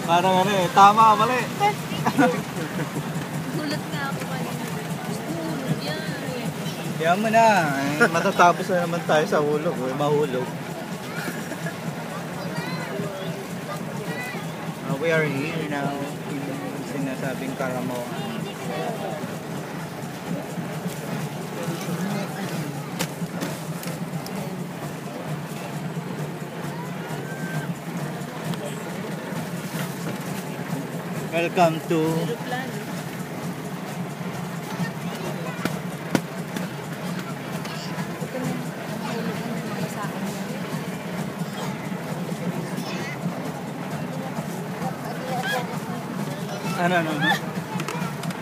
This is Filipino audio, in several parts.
Parang ano eh, tama, mali. Gulat nga ako kanina. Hulog yan. Kaya mo na, matatapos na naman tayo sa hulog, mahulog. We are here now, yung sinasabing Karamoan. Welcome to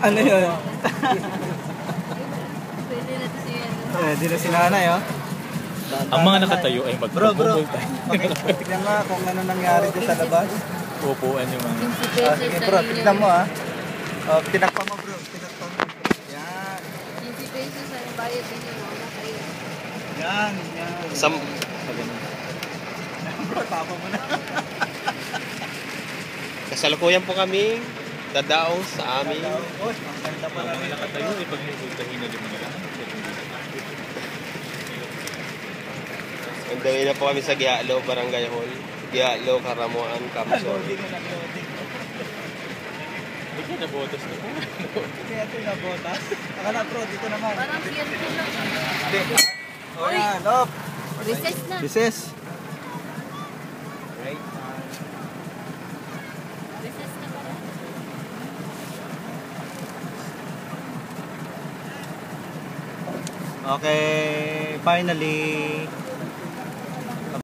ano yun? Pwede na ito siya. Di na si nanay, oh. Ang mga nakatayo ay Bro, magpapabol tayo. okay, tignan nga kung ano nangyari dyan sa labas. Upuan yung mga. Sige bro, tignan mo ah. Tinakpa mo bro, tinakpa mo. Yan. 50 pesos ang bayad din yung mga kayo. Yan. Bro, tapa mo na. Kasalukuyan po kami dadaong sa aming Ang ganda pala Ang mga nila. nakatayo ay pag nagultahin na din nila. Nagdawin na po kami sa Gialo, Barangay Hall. Gialo, Karamoan, Kamsor. Loading na loading. Ba't yan nabotas na po? Kaya ito yung nabotas. Akala bro, dito naman. Parang clear lang. Hindi. O yan, op. Recess na. Recess. Right. Recess na pala. Okay, finally.